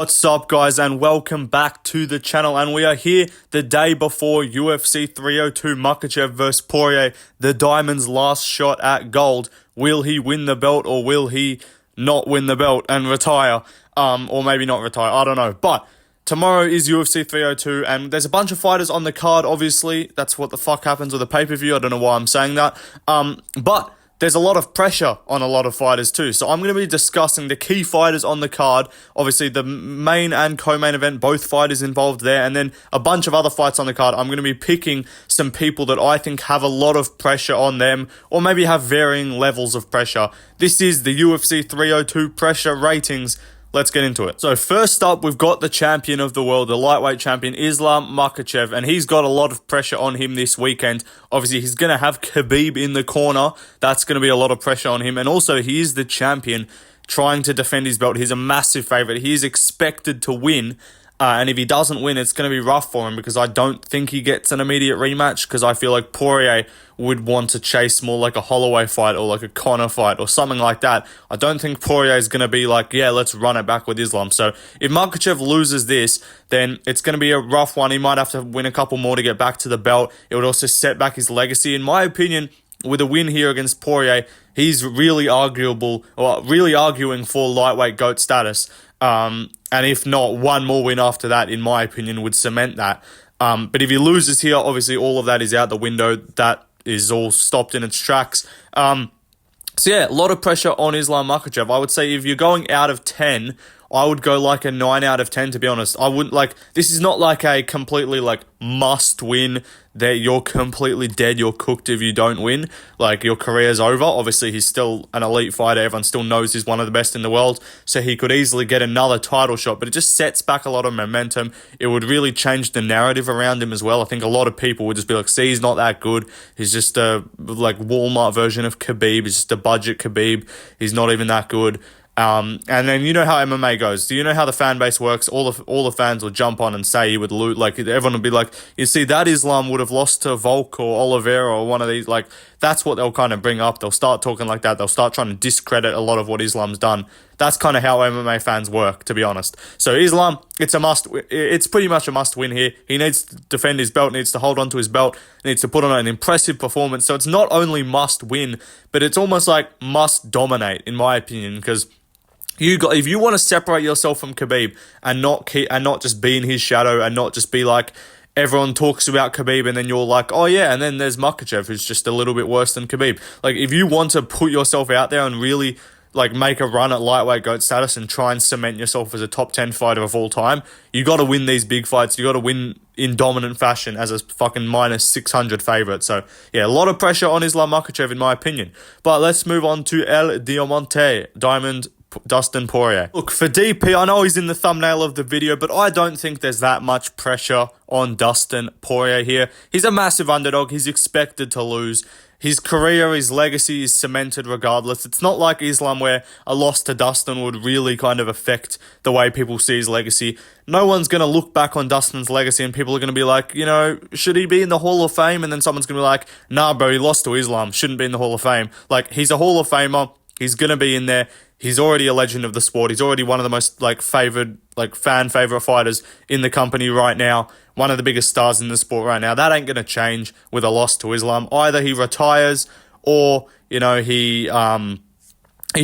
What's up, guys, and welcome back to the channel. And we are here the day before UFC 302 Makhachev versus Poirier, the Diamond's last shot at gold. Will he win the belt or will he not win the belt and retire? Or maybe not retire, I don't know. But tomorrow is UFC 302 and there's a bunch of fighters on the card, obviously. That's what the fuck happens with a pay-per-view. I don't know why I'm saying that. But there's a lot of pressure on a lot of fighters too. So I'm going to be discussing the key fighters on the card. Obviously, the main and co-main event, both fighters involved there. And then a bunch of other fights on the card. I'm going to be picking some people that I think have a lot of pressure on them, or maybe have varying levels of pressure. This is the UFC 302 pressure ratings. Let's get into it. So first up, we've got the champion of the world, the lightweight champion, Islam Makhachev, and he's got a lot of pressure on him this weekend. Obviously, he's going to have Khabib in the corner. That's going to be a lot of pressure on him. And also, he is the champion trying to defend his belt. He's a massive favorite. He is expected to win. And if he doesn't win, it's going to be rough for him because I don't think he gets an immediate rematch because I feel like Poirier would want to chase more like a Holloway fight or like a Conor fight or something like that. I don't think Poirier is going to be like, yeah, let's run it back with Islam. So if Makhachev loses this, then it's going to be a rough one. He might have to win a couple more to get back to the belt. It would also set back his legacy. In my opinion, with a win here against Poirier, he's really arguing for lightweight GOAT status. And if not, one more win after that, in my opinion, would cement that. But if he loses here, obviously all of that is out the window. That is all stopped in its tracks. So yeah, a lot of pressure on Islam Makhachev. I would say if you're going out of 10, I would go like a 9 out of 10, to be honest. I wouldn't this is not like a completely must win that you're completely dead, you're cooked if you don't win. Your career's over. Obviously, he's still an elite fighter. Everyone still knows he's one of the best in the world. So he could easily get another title shot, but it just sets back a lot of momentum. It would really change the narrative around him as well. I think a lot of people would just be like, see, he's not that good. He's just a Walmart version of Khabib. He's just a budget Khabib. He's not even that good. And then you know how MMA goes. Do you know how the fan base works? All the fans will jump on and say he would lose. Everyone will be like, you see, that Islam would have lost to Volk or Oliveira or one of these. That's what they'll kind of bring up. They'll start talking like that. They'll start trying to discredit a lot of what Islam's done. That's kind of how MMA fans work, to be honest. So Islam, it's pretty much a must win here. He needs to defend his belt, needs to hold on to his belt, needs to put on an impressive performance. So it's not only must win, but it's almost like must dominate, in my opinion, because if you want to separate yourself from Khabib and not just be in his shadow and not just be like everyone talks about Khabib and then you're like, oh yeah, and then there's Makhachev who's just a little bit worse than Khabib. If you want to put yourself out there and really make a run at lightweight GOAT status and try and cement yourself as a top 10 fighter of all time, you got to win these big fights. You got to win in dominant fashion as a fucking minus 600 favorite. So yeah, a lot of pressure on Islam Makhachev in my opinion. But let's move on to El Diamante, Diamond, Dustin Poirier. Look, for DP, I know he's in the thumbnail of the video, but I don't think there's that much pressure on Dustin Poirier here. He's a massive underdog. He's expected to lose. His career, his legacy is cemented regardless. It's not like Islam where a loss to Dustin would really kind of affect the way people see his legacy. No one's going to look back on Dustin's legacy and people are going to be like, should he be in the Hall of Fame? And then someone's going to be like, nah, bro, he lost to Islam. Shouldn't be in the Hall of Fame. He's a Hall of Famer. He's going to be in there. He's already a legend of the sport. He's already one of the most favored, fan favorite fighters in the company right now. One of the biggest stars in the sport right now. That ain't going to change with a loss to Islam. Either he retires or, he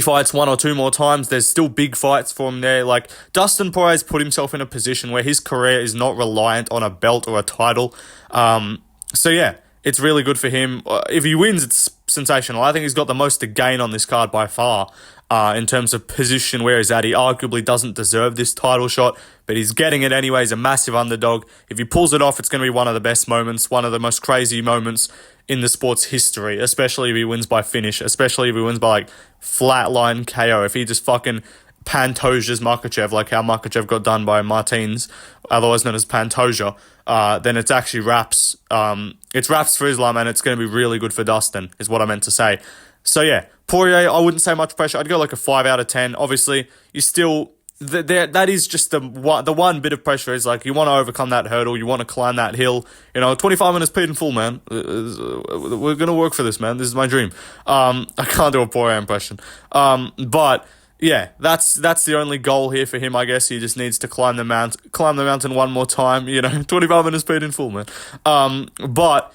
fights one or two more times. There's still big fights for him there. Dustin Poirier's put himself in a position where his career is not reliant on a belt or a title. So yeah, it's really good for him. If he wins, it's sensational. I think he's got the most to gain on this card by far. In terms of position where he's at, he arguably doesn't deserve this title shot, but he's getting it anyway. He's a massive underdog. If he pulls it off, it's going to be one of the best moments, one of the most crazy moments in the sport's history, especially if he wins by finish, especially if he wins by flatline KO. If he just fucking Pantosia's Makhachev, like how Makhachev got done by Martins, otherwise known as Pantoja, then it's actually wraps. It's wraps for Islam, and it's going to be really good for Dustin, is what I meant to say. So yeah, Poirier, I wouldn't say much pressure. I'd go a 5 out of 10. Obviously, you still that is just the one bit of pressure is you want to overcome that hurdle, you want to climb that hill. 25 minutes paid in full, man. We're gonna work for this, man. This is my dream. I can't do a Poirier impression. But yeah, that's the only goal here for him. I guess he just needs to climb the mountain one more time. 25 minutes speed in full, man. But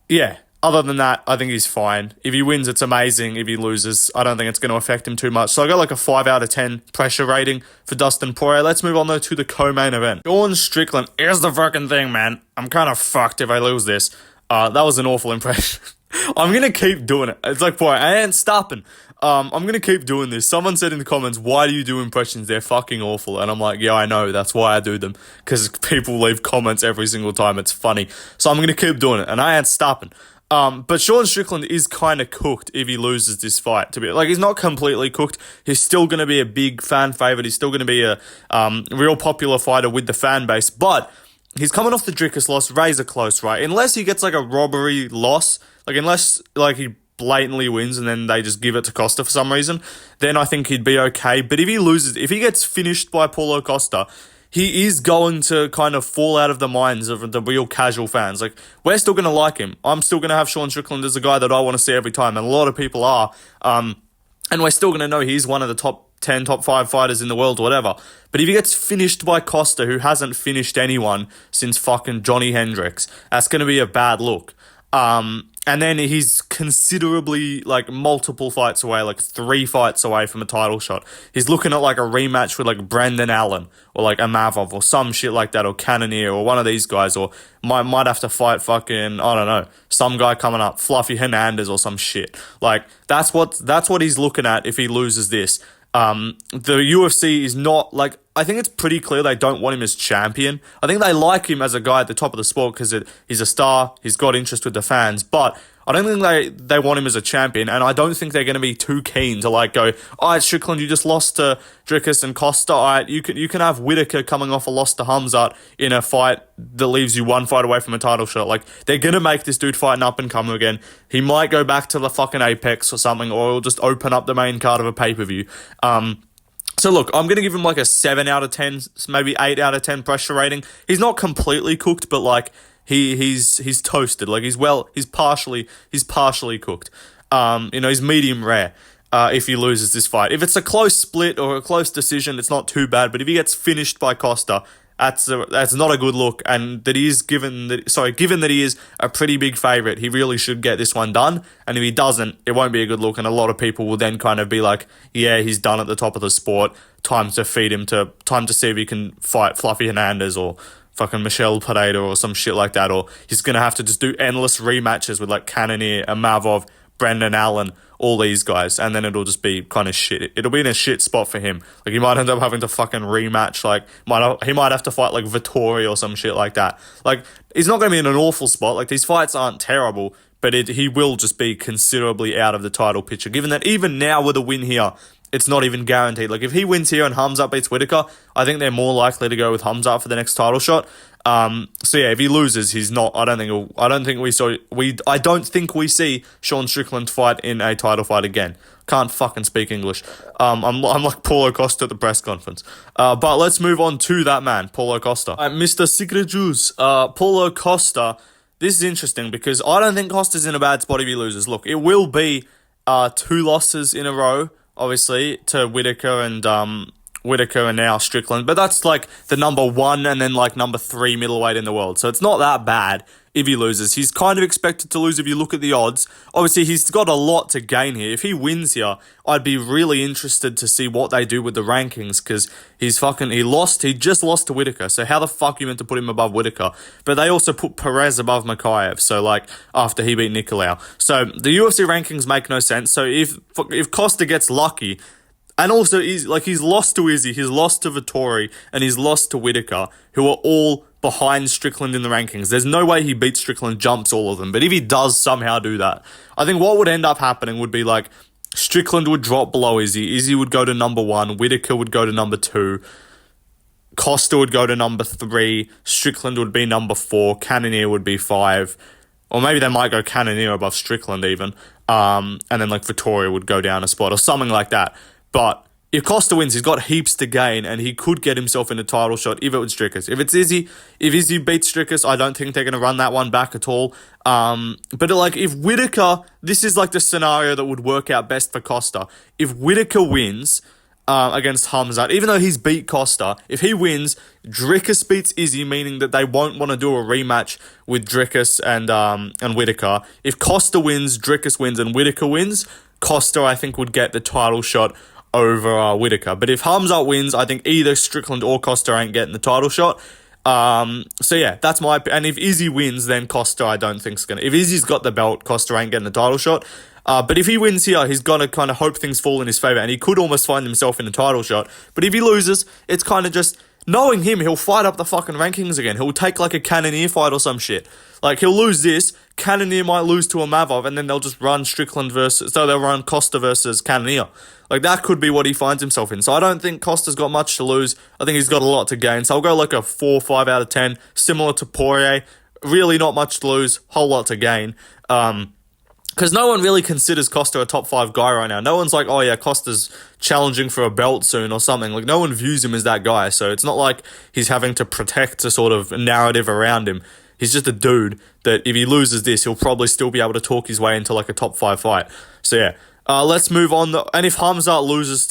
yeah, other than that, I think he's fine. If he wins, it's amazing. If he loses, I don't think it's going to affect him too much. So I got like a 5 out of 10 pressure rating for Dustin Poirier. Let's move on though to the co-main event. Sean Strickland. Here's the fucking thing, man. I'm kind of fucked if I lose this. That was an awful impression. I'm going to keep doing it. It's like, boy, I ain't stopping. I'm going to keep doing this. Someone said in the comments, why do you do impressions? They're fucking awful. And I'm like, yeah, I know. That's why I do them. Because people leave comments every single time. It's funny. So I'm going to keep doing it. And I ain't stopping. But Sean Strickland is kind of cooked if he loses this fight. To be like, he's not completely cooked. He's still going to be a big fan favorite. He's still going to be a real popular fighter with the fan base. But he's coming off the Dricus loss, razor close, right? Unless he gets like a robbery loss, like unless like he blatantly wins and then they just give it to Costa for some reason, then I think he'd be okay. But if he loses, if he gets finished by Paulo Costa, he is going to kind of fall out of the minds of the real casual fans. Like, we're still going to like him. I'm still going to have Sean Strickland as a guy that I want to see every time, and a lot of people are. And we're still going to know he's one of the top 10, top 5 fighters in the world or whatever. But if he gets finished by Costa, who hasn't finished anyone since fucking Johnny Hendricks, that's going to be a bad look. And then he's considerably, like, multiple fights away, like 3 fights away from a title shot. He's looking at, like, a rematch with, like, Brendan Allen or, like, Amavov or some shit like that, or Cannonier or one of these guys, or might have to fight fucking, I don't know, some guy coming up, Fluffy Hernandez or some shit. Like, that's what he's looking at if he loses this. The UFC is not, like, I think it's pretty clear they don't want him as champion. I think they like him as a guy at the top of the sport because he's a star, he's got interest with the fans, but I don't think they want him as a champion, and I don't think they're going to be too keen to, like, go, all right, Strickland, you just lost to Dricus and Costa, all right, you can have Whittaker coming off a loss to Hamzat in a fight that leaves you 1 fight away from a title shot. Like, they're going to make this dude fight an up-and-comer again. He might go back to the fucking Apex or something, or he'll just open up the main card of a pay-per-view. So look, I'm going to give him like a 7 out of 10, maybe 8 out of 10 pressure rating. He's not completely cooked, but like he's toasted. Like he's partially cooked. He's medium rare. If he loses this fight, if it's a close split or a close decision, it's not too bad. But if he gets finished by Costa, that's not a good look. And given that he is a pretty big favorite, he really should get this one done. And if he doesn't, it won't be a good look. And a lot of people will then kind of be like, yeah, he's done at the top of the sport. Time to see if he can fight Fluffy Hernandez or fucking Michelle Pereira or some shit like that. Or he's going to have to just do endless rematches with like Cannonier, Amavov, Brendan Allen, all these guys, and then it'll just be kind of shit. It'll be in a shit spot for him. Like, he might end up having to fucking rematch, like, he might have to fight, like, Vittori or some shit like that. Like, he's not going to be in an awful spot. Like, these fights aren't terrible, but he will just be considerably out of the title picture, given that even now with a win here, it's not even guaranteed. Like, if he wins here and Hamzat beats Whittaker, I think they're more likely to go with Hamzat for the next title shot. So yeah, if he loses, he's not. I don't think we see Sean Strickland fight in a title fight again. Can't fucking speak English. I'm like Paulo Costa at the press conference. But let's move on to that man, Paulo Costa. Mr. Secret Juice, Paulo Costa. This is interesting because I don't think Costa's in a bad spot if he loses. Look, it will be 2 losses in a row, obviously, to Whittaker and now Strickland, but that's like the number 1 and then like number 3 middleweight in the world. So it's not that bad if he loses. He's kind of expected to lose if you look at the odds. Obviously, he's got a lot to gain here. If he wins here, I'd be really interested to see what they do with the rankings because he just lost to Whittaker. So how the fuck are you meant to put him above Whittaker? But they also put Perez above Makhachev. So like after he beat Nicolau. So the UFC rankings make no sense. So if Costa gets lucky, and also, he's lost to Izzy, he's lost to Vittori, and he's lost to Whittaker, who are all behind Strickland in the rankings. There's no way he beats Strickland, jumps all of them. But if he does somehow do that, I think what would end up happening would be like Strickland would drop below Izzy. Izzy would go to number 1. Whittaker would go to number 2. Costa would go to number 3. Strickland would be number 4. Cannonier would be 5. Or maybe they might go Cannonier above Strickland even. And then like Vittori would go down a spot or something like that. But if Costa wins, he's got heaps to gain, and he could get himself in a title shot if it was Dricus. If Izzy beats Dricus, I don't think they're going to run that one back at all. But like if Whittaker, this is like the scenario that would work out best for Costa. If Whittaker wins, against Hamzat. Even though he's beat Costa, if he wins, Dricus beats Izzy, meaning that they won't want to do a rematch with Dricus and Whittaker. If Costa wins, Dricus wins, and Whittaker wins, Costa, I think, would get the title shot over Whittaker. But if Hamzat wins, I think either Strickland or Costa ain't getting the title shot. So yeah, that's my... And if Izzy wins, then Costa, I don't think is going to... If Izzy's got the belt, Costa ain't getting the title shot. But if he wins here, he's got to kind of hope things fall in his favour, and he could almost find himself in a title shot. But if he loses, it's kind of just... Knowing him, he'll fight up the fucking rankings again. He'll take like a Cannonier fight or some shit. Like, he'll lose this, Cannonier might lose to a Mavov, and then they'll just run Strickland versus... So they'll run Costa versus Cannonier. Like, that could be what he finds himself in. So I don't think Costa's got much to lose. I think he's got a lot to gain. So I'll go like a 4 or 5 out of 10, similar to Poirier. Really not much to lose, whole lot to gain. Because no one really considers Costa a top 5 guy right now. No one's like, oh yeah, Costa's challenging for a belt soon or something. Like, no one views him as that guy. So it's not like he's having to protect a sort of narrative around him. He's just a dude that if he loses this, he'll probably still be able to talk his way into like a top 5 fight. So yeah, let's move on. And if Hamzat loses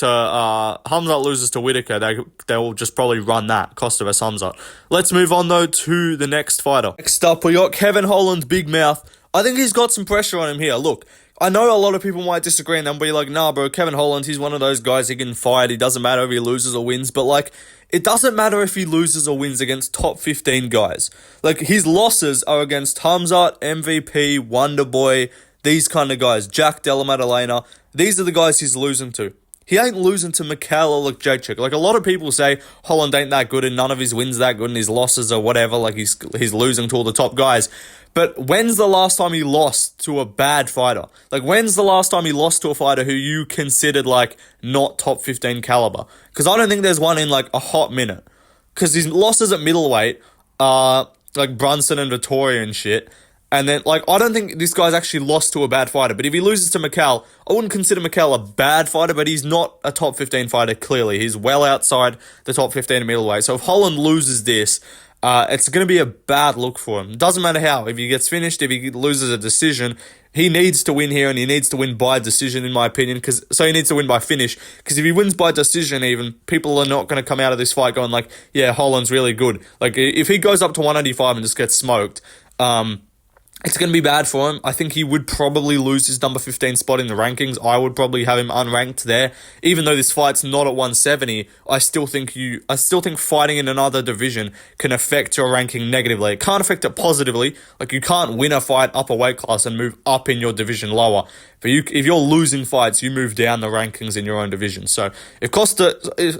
to Whittaker, they'll just probably run that, Costa vs Hamzat. Let's move on though to the next fighter. Next up, we got Kevin Holland, big mouth. I think he's got some pressure on him here. Look, I know a lot of people might disagree and they'll be like, nah, bro, Kevin Holland, he's one of those guys he can fight. It doesn't matter if he loses or wins. But, like, it doesn't matter if he loses or wins against top 15 guys. Like, his losses are against Hamzat, MVP, Wonderboy, these kind of guys. Jack Della Maddalena. These are the guys he's losing to. He ain't losing to Mikhail or Jacek. Like, a lot of people say Holland ain't that good and none of his wins that good and his losses are whatever. Like, he's losing to all the top guys. But when's the last time he lost to a bad fighter? Like, when's the last time he lost to a fighter who you considered, like, not top 15 caliber? Because I don't think there's one in, like, a hot minute. Because his losses at middleweight are, like, Brunson and Vittoria and shit. And then, like, I don't think this guy's actually lost to a bad fighter. But if he loses to Mikhail, I wouldn't consider Mikhail a bad fighter, but he's not a top 15 fighter, clearly. He's well outside the top 15 in middleweight. So if Holland loses this... it's going to be a bad look for him. Doesn't matter how. If he gets finished, if he loses a decision, he needs to win here, and he needs to win by decision, in my opinion. So he needs to win by finish. Because if he wins by decision even, people are not going to come out of this fight going like, yeah, Holland's really good. Like, if he goes up to 185 and just gets smoked, it's going to be bad for him. I think he would probably lose his number 15 spot in the rankings. I would probably have him unranked there. Even though this fight's not at 170, I still think fighting in another division can affect your ranking negatively. It can't affect it positively. Like, you can't win a fight up a weight class and move up in your division lower. But if you're losing fights, you move down the rankings in your own division. So if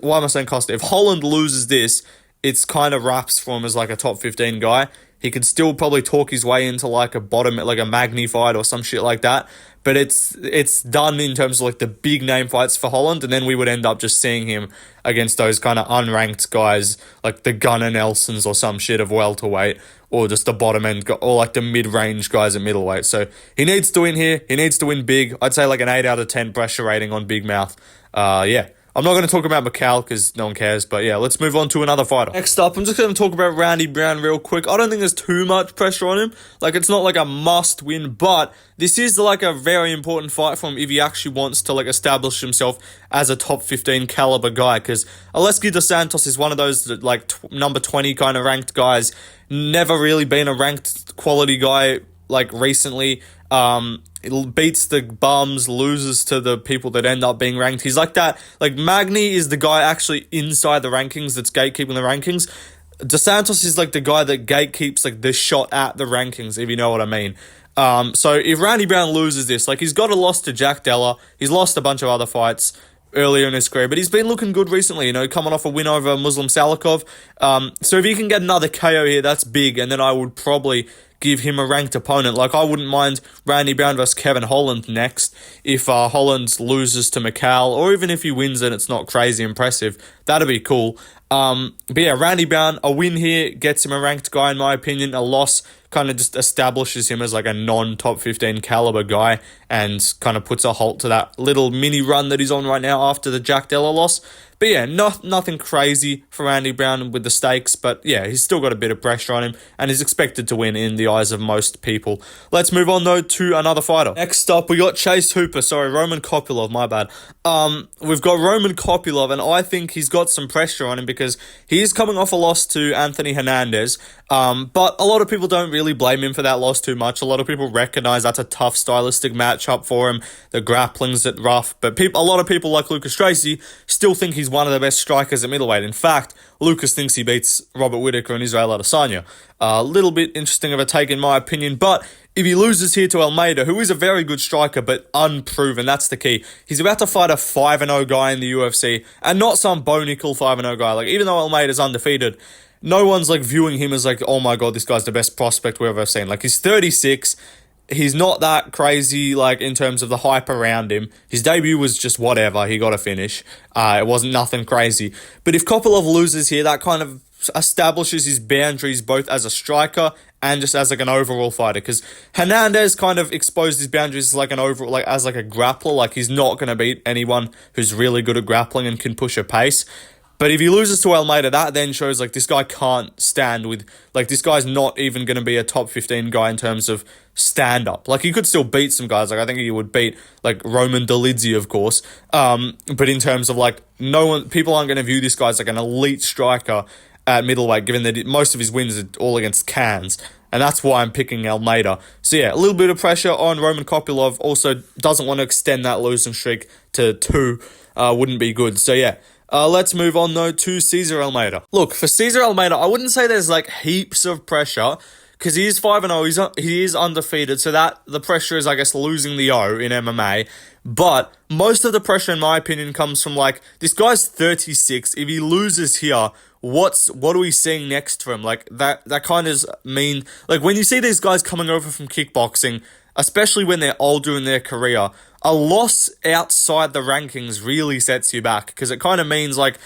why am I saying Costa? If Holland loses this, it's kind of wraps for him as like a top 15 guy. He could still probably talk his way into like a bottom, like a Magny fight or some shit like that. But it's done in terms of like the big name fights for Holland. And then we would end up just seeing him against those kind of unranked guys like the Gunnar Nelsons or some shit of welterweight, or just the bottom end, or like the mid-range guys at middleweight. So he needs to win here. He needs to win big. I'd say like an 8 out of 10 pressure rating on Big Mouth. Yeah. I'm not going to talk about Mikhail because no one cares, but yeah, let's move on to another fighter. Next up, I'm just going to talk about Randy Brown real quick. I don't think there's too much pressure on him. Like, it's not like a must win, but this is like a very important fight for him if he actually wants to like establish himself as a top 15 caliber guy, because Aleksei Dos Santos is one of those like number 20 kind of ranked guys. Never really been a ranked quality guy like recently. It beats the bums, loses to the people that end up being ranked. He's like that. Like, Magny is the guy actually inside the rankings that's gatekeeping the rankings. Dos Santos is like the guy that gatekeeps like the shot at the rankings, if you know what I mean. So if Randy Brown loses this, like, he's got a loss to Jack Della. He's lost a bunch of other fights earlier in his career, but he's been looking good recently, you know, coming off a win over Muslim Salikov. So if he can get another KO here, that's big, and then I would probably give him a ranked opponent. Like, I wouldn't mind Randy Brown versus Kevin Holland next if Holland loses to Mikhail, or even if he wins and it's not crazy impressive. That'd be cool. But yeah, Randy Brown, a win here gets him a ranked guy, in my opinion. A loss kind of just establishes him as like a non-top 15 caliber guy and kind of puts a halt to that little mini run that he's on right now after the Jack Della loss. But But yeah, nothing crazy for Andy Brown with the stakes. But yeah, he's still got a bit of pressure on him and is expected to win in the eyes of most people. Let's move on though to another fighter. Next up, we got Roman Kopylov, my bad. We've got Roman Kopylov, and I think he's got some pressure on him because he is coming off a loss to Anthony Hernandez. But a lot of people don't really blame him for that loss too much. A lot of people recognize that's a tough stylistic matchup for him. The grappling's rough, but a lot of people like Lucas Tracy still think he's one of the best strikers at middleweight. In fact, Lucas thinks he beats Robert Whittaker and Israel Adesanya. A little bit interesting of a take in my opinion, but if he loses here to Almeida, who is a very good striker but unproven, that's the key. He's about to fight a 5-0 guy in the UFC, and not some bonical 5-0 guy. Like, even though Almeida's undefeated, no one's like viewing him as like, oh my god, this guy's the best prospect we've ever seen. Like, he's 36. He's not that crazy, like, in terms of the hype around him. His debut was just whatever. He got a finish. It wasn't nothing crazy. But if Kopylov loses here, that kind of establishes his boundaries both as a striker and just as like an overall fighter. Because Hernandez kind of exposed his boundaries as like an overall, like as like a grappler. Like, he's not going to beat anyone who's really good at grappling and can push a pace. But if he loses to Almeida, that then shows, like, this guy can't stand with, like, this guy's not even going to be a top 15 guy in terms of stand-up. Like, he could still beat some guys. Like, I think he would beat, like, Roman Dolidze, of course. But in terms of, like, people aren't going to view this guy as, like, an elite striker at middleweight, given that most of his wins are all against cans. And that's why I'm picking Almeida. So, yeah, a little bit of pressure on Roman Kopylov. Also, doesn't want to extend that losing streak to 2. Wouldn't be good. So, yeah. Let's move on, though, to Cesar Almeida. Look, for Cesar Almeida, I wouldn't say there's, like, heaps of pressure, because he is 5-0, he is undefeated, so that the pressure is, I guess, losing the O in MMA. But most of the pressure, in my opinion, comes from, like, this guy's 36. If he loses here, what are we seeing next for him? Like, that kind of mean, like, when you see these guys coming over from kickboxing, especially when they're older in their career, a loss outside the rankings really sets you back, because it kind of means, like,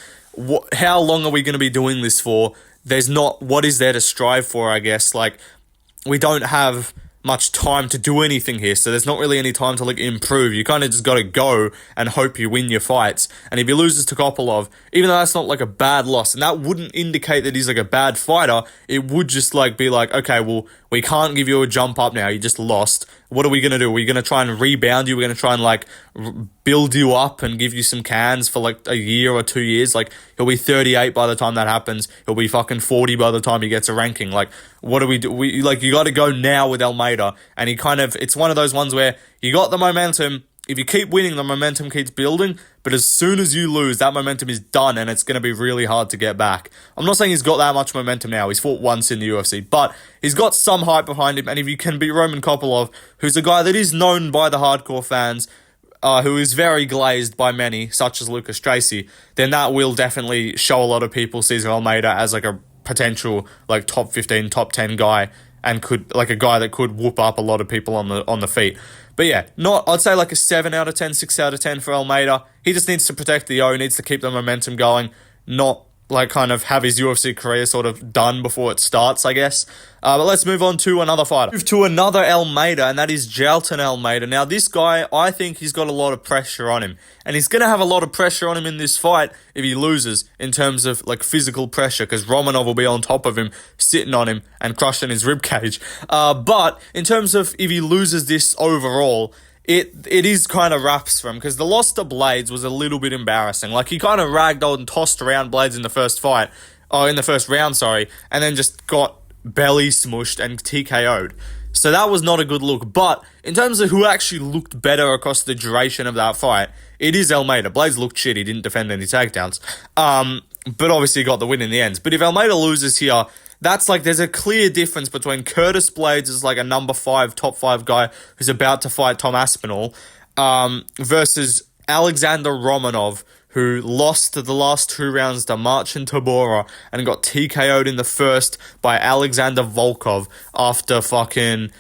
how long are we going to be doing this for? There's not, what is there to strive for, I guess? Like, we don't have much time to do anything here, so there's not really any time to, like, improve. You kind of just got to go and hope you win your fights. And if he loses to Kopylov, even though that's not, like, a bad loss, and that wouldn't indicate that he's, like, a bad fighter, it would just, like, be like, okay, well, we can't give you a jump up now, you just lost. What are we going to do? We're going to try and rebound you. We're going to try and, like, build you up and give you some cans for, like, a year or 2 years. Like, he'll be 38 by the time that happens. He'll be fucking 40 by the time he gets a ranking. Like, what do we do? Like, you got to go now with Almeida. And he kind of, it's one of those ones where you got the momentum. If you keep winning, the momentum keeps building, but as soon as you lose, that momentum is done, and it's going to be really hard to get back. I'm not saying he's got that much momentum now. He's fought once in the UFC, but he's got some hype behind him, and if you can beat Roman Kopylov, who's a guy that is known by the hardcore fans, who is very glazed by many, such as Lucas Tracy, then that will definitely show a lot of people Cesar Almeida as, like, a potential, like, top 15, top 10 guy, and could, like, a guy that could whoop up a lot of people on the feet. But yeah, I'd say like a 7 out of 10, 6 out of 10 for Almeida. He just needs to protect the O, needs to keep the momentum going, not like kind of have his UFC career sort of done before it starts, I guess. But let's move on to another fighter. Move to another Almeida, and that is Jailton Almeida. Now, this guy, I think he's got a lot of pressure on him. And he's going to have a lot of pressure on him in this fight if he loses, in terms of, like, physical pressure, because Romanov will be on top of him, sitting on him, and crushing his ribcage. But in terms of if he loses this overall, it is kind of wraps for him, because the loss to Blades was a little bit embarrassing. Like, he kind of ragdolled and tossed around Blades in the first round, and then just got belly smushed and TKO'd. So that was not a good look. But in terms of who actually looked better across the duration of that fight, it is Almeida. Blades looked shit. He didn't defend any takedowns. But obviously he got the win in the end. But if Almeida loses here, that's like, there's a clear difference between Curtis Blades as like a number 5, top 5 guy who's about to fight Tom Aspinall, versus Alexander Romanov, who lost the last 2 rounds to Marcin Tybura and got TKO'd in the first by Alexander Volkov after failing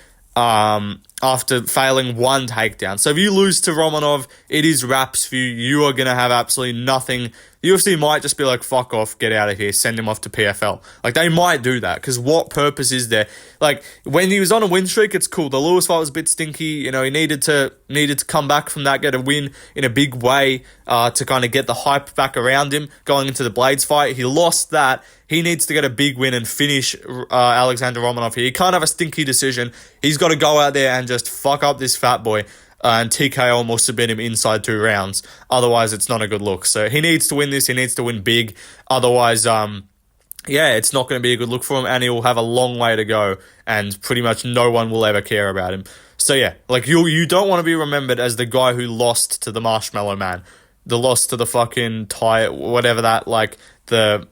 1 takedown. So if you lose to Romanov, it is wraps for you. You are going to have absolutely nothing UFC might just be like, fuck off, get out of here, send him off to PFL. Like, they might do that, because what purpose is there? Like, when he was on a win streak, it's cool. The Lewis fight was a bit stinky. You know, he needed to come back from that, get a win in a big way to kind of get the hype back around him going into the Blades fight. He lost that. He needs to get a big win and finish Alexander Romanov here. He can't have a stinky decision. He's got to go out there and just fuck up this fat boy and TKO him or submit him inside 2 rounds. Otherwise, it's not a good look. So he needs to win this. He needs to win big. Otherwise, it's not going to be a good look for him, and he will have a long way to go, and pretty much no one will ever care about him. So yeah, like you don't want to be remembered as the guy who lost to the Marshmallow Man, the loss to the fucking whatever that, like, the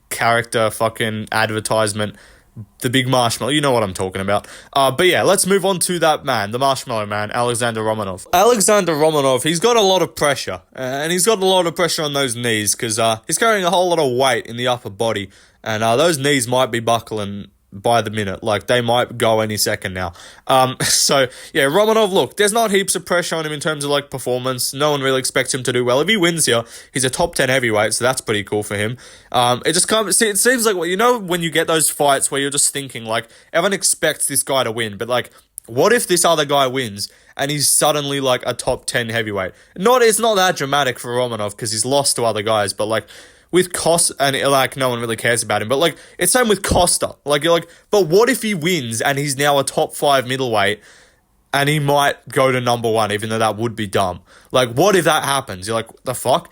character fucking advertisement, the big marshmallow. You know what I'm talking about. But yeah, let's move on to that man, the Marshmallow Man, Alexander Romanov. Alexander Romanov, he's got a lot of pressure, and he's got a lot of pressure on those knees, because he's carrying a whole lot of weight in the upper body, and those knees might be buckling by the minute. Like, they might go any second now. So yeah, Romanov, look, there's not heaps of pressure on him in terms of, like, performance. No one really expects him to do well. If he wins here, he's a top 10 heavyweight, so that's pretty cool for him. It seems like, well, you know, when you get those fights where you're just thinking, like, everyone expects this guy to win, but, like, what if this other guy wins and he's suddenly, like, a top 10 heavyweight? It's not that dramatic for Romanov, because he's lost to other guys, but, like, with Costa, and, like, no one really cares about him, but, like, it's same with Costa. Like, you're like, but what if he wins and he's now a top 5 middleweight and he might go to number 1, even though that would be dumb? Like, what if that happens? You're like, what the fuck?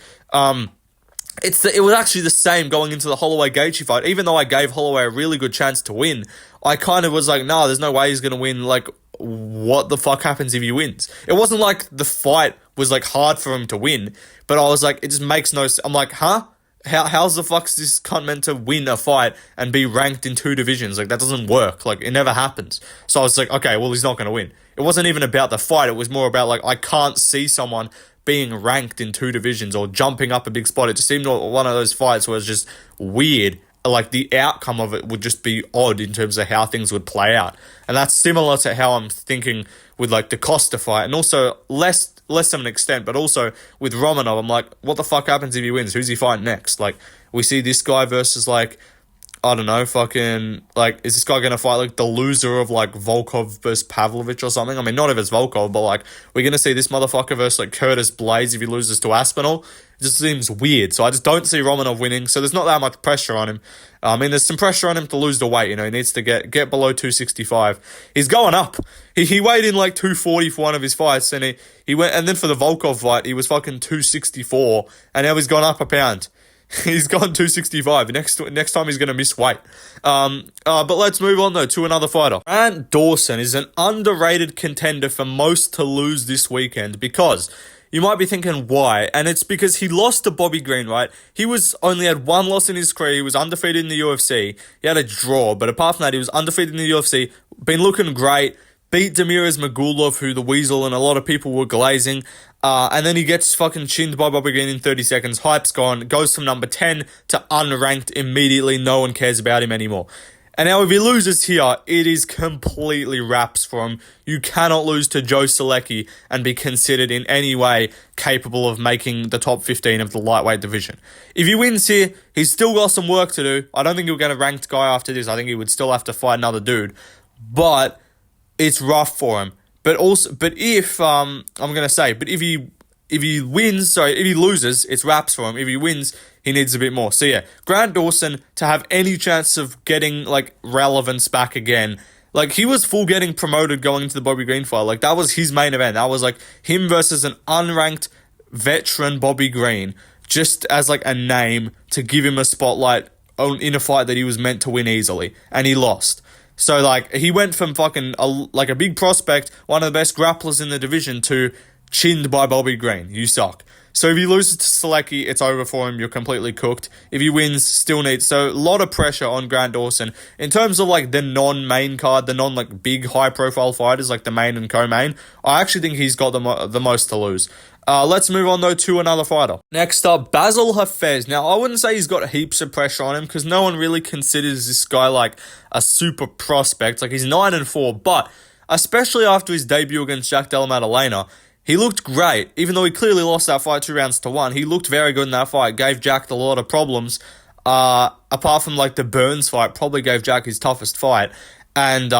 It was actually the same going into the Holloway-Gaethje fight. Even though I gave Holloway a really good chance to win, I kind of was like, nah, there's no way he's going to win. Like, what the fuck happens if he wins? It wasn't like the fight was, like, hard for him to win, but I was like, it just makes no sense. I'm like, huh? How's the fuck's this cunt meant to win a fight and be ranked in 2 divisions? Like, that doesn't work. Like, it never happens. So I was like, okay, well, he's not going to win. It wasn't even about the fight. It was more about, like, I can't see someone being ranked in 2 divisions or jumping up a big spot. It just seemed like one of those fights where it's just weird. Like, the outcome of it would just be odd in terms of how things would play out. And that's similar to how I'm thinking with, like, the Costa fight, and also less of an extent, but also with Romanov, I'm like, what the fuck happens if he wins? Who's he fighting next? Like, we see this guy versus, like, I don't know, fucking, like, is this guy going to fight, like, the loser of, like, Volkov versus Pavlovich or something? I mean, not if it's Volkov, but, like, we're going to see this motherfucker versus, like, Curtis Blades if he loses to Aspinall. It just seems weird. So I just don't see Romanov winning. So there's not that much pressure on him. I mean, there's some pressure on him to lose the weight. You know, he needs to get below 265. He's going up. He weighed in, like, 240 for one of his fights, and he went, and then for the Volkov fight, he was fucking 264, and now he's gone up a pound. He's gone 265. Next time he's going to miss weight. But let's move on, though, to another fighter. Grant Dawson is an underrated contender for most to lose this weekend, because you might be thinking, why? And it's because he lost to Bobby Green, right? He only had 1 loss in his career. He was undefeated in the UFC. He had a draw, but apart from that, he was undefeated in the UFC. Been looking great. Beat Demirez Magulov, who the Weasel and a lot of people were glazing. And then he gets fucking chinned by Bobby Green in 30 seconds. Hype's gone. Goes from number 10 to unranked immediately. No one cares about him anymore. And now if he loses here, it is completely wraps for him. You cannot lose to Joe Selecki and be considered in any way capable of making the top 15 of the lightweight division. If he wins here, he's still got some work to do. I don't think he'll get a ranked guy after this. I think he would still have to fight another dude. But it's rough for him. But if he loses, it's wraps for him. If he wins, he needs a bit more. So yeah, Grant Dawson, to have any chance of getting, like, relevance back again, like, he was full getting promoted going into the Bobby Green fight. Like, that was his main event. That was, like, him versus an unranked veteran Bobby Green, just as, like, a name to give him a spotlight in a fight that he was meant to win easily. And he lost. So, like, he went from fucking, a big prospect, one of the best grapplers in the division, to chinned by Bobby Green. You suck. So if he loses to Selecki, it's over for him. You're completely cooked. If he wins, still needs. So a lot of pressure on Grant Dawson. In terms of, like, the non-main card, the like, big high-profile fighters, like the main and co-main, I actually think he's got the most to lose. Let's move on, though, to another fighter. Next up, Basil Hafez. Now, I wouldn't say he's got heaps of pressure on him, because no one really considers this guy, like, a super prospect. Like, he's 9-4, but especially after his debut against Jack Della Maddalena, he looked great. Even though he clearly lost that fight 2-1, he looked very good in that fight. Gave Jack a lot of problems. Apart from like the Burns fight, probably gave Jack his toughest fight. And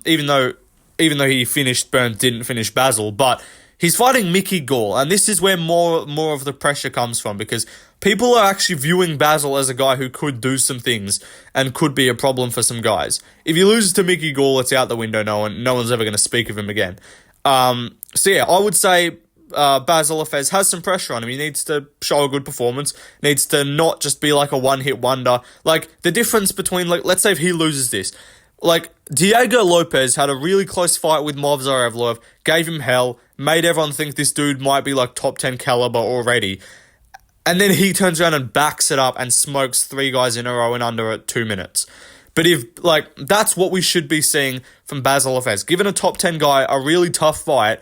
even though he finished Burns, didn't finish Basil, but he's fighting Mickey Gall, and this is where more of the pressure comes from, because people are actually viewing Basil as a guy who could do some things and could be a problem for some guys. If he loses to Mickey Gall, it's out the window. No one's ever going to speak of him again. So yeah, I would say Basil Hafez has some pressure on him. He needs to show a good performance, needs to not just be like a one-hit wonder. Like, the difference between, like, let's say if he loses this, like, Diego Lopez had a really close fight with Movsar Evloev, gave him hell, made everyone think this dude might be like top 10 caliber already, and then he turns around and backs it up and smokes 3 guys in a row in under 2 minutes. But if, like, that's what we should be seeing from Basil Hafez. Given a top 10 guy a really tough fight,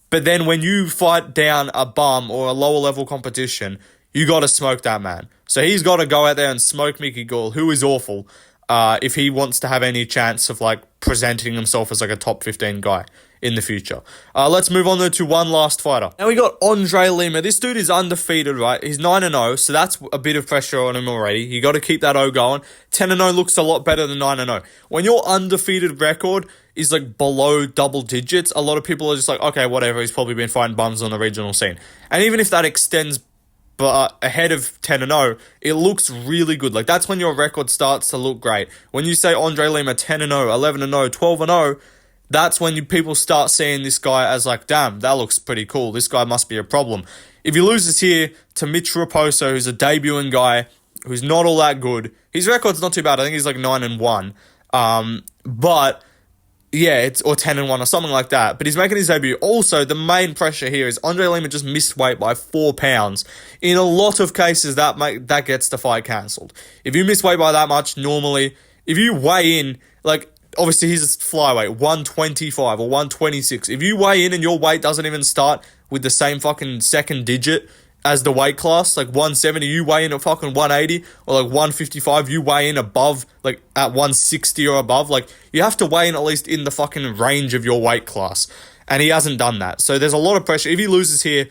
but then when you fight down a bum or a lower level competition, you got to smoke that man. So he's got to go out there and smoke Mickey Gall, who is awful, if he wants to have any chance of, like, presenting himself as, like, a top 15 guy in the future. Let's move on, though, to one last fighter. Now we got Andre Lima. This dude is undefeated, right? He's 9-0, so that's a bit of pressure on him already. You got to keep that O going. 10-0 looks a lot better than 9-0. When your undefeated record is, like, below double digits, a lot of people are just like, okay, whatever, he's probably been fighting bums on the regional scene. And even if that extends ahead of 10-0, it looks really good. Like, that's when your record starts to look great. When you say Andre Lima 10-0, 11-0, 12-0, that's when people start seeing this guy as like, damn, that looks pretty cool. This guy must be a problem. If he loses here to Mitch Raposo, who's a debuting guy, who's not all that good, his record's not too bad. I think he's like 9-1. But yeah, it's or 10-1 or something like that. But he's making his debut. Also, the main pressure here is Andre Lima just missed weight by 4 pounds. In a lot of cases, that gets the fight cancelled. If you miss weight by that much, normally, if you weigh in, like, obviously he's a flyweight, 125 or 126. If you weigh in and your weight doesn't even start with the same fucking second digit as the weight class, like 170, you weigh in at fucking 180, or like 155, you weigh in above, like at 160 or above, like you have to weigh in at least in the fucking range of your weight class, and he hasn't done that. So there's a lot of pressure. If he loses here,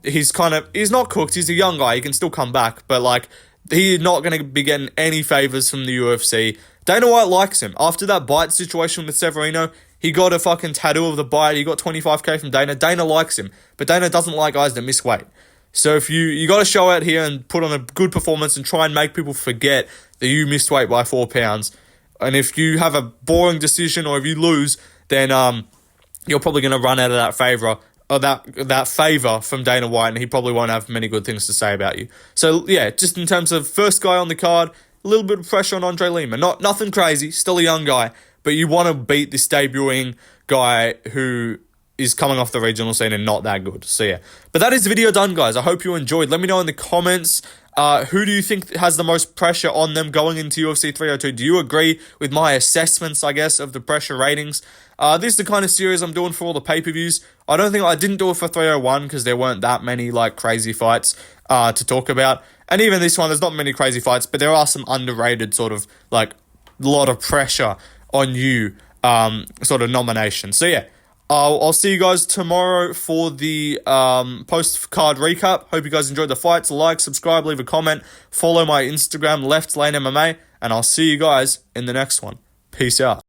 he's not cooked. He's a young guy, he can still come back, but like, he's not going to be getting any favors from the UFC. Dana White likes him. After that bite situation with Severino, he got a fucking tattoo of the bite. He got $25K from Dana. Dana likes him, but Dana doesn't like guys that miss weight. So if you got to show out here and put on a good performance and try and make people forget that you missed weight by 4 pounds. And if you have a boring decision or if you lose, then you're probably going to run out of that favor or that favor from Dana White, and he probably won't have many good things to say about you. So yeah, just in terms of first guy on the card, a little bit of pressure on Andre Lima. Nothing crazy, still a young guy, but you want to beat this debuting guy who is coming off the regional scene and not that good. So yeah, but that is the video done, guys. I hope you enjoyed. Let me know in the comments, who do you think has the most pressure on them going into UFC 302? Do you agree with my assessments, I guess, of the pressure ratings? This is the kind of series I'm doing for all the pay-per-views. I didn't do it for 301 because there weren't that many like crazy fights to talk about. And even this one, there's not many crazy fights, but there are some underrated sort of like a lot of pressure on you sort of nominations. So yeah, I'll see you guys tomorrow for the post-card recap. Hope you guys enjoyed the fights. Like, subscribe, leave a comment, follow my Instagram, Left Lane MMA, and I'll see you guys in the next one. Peace out.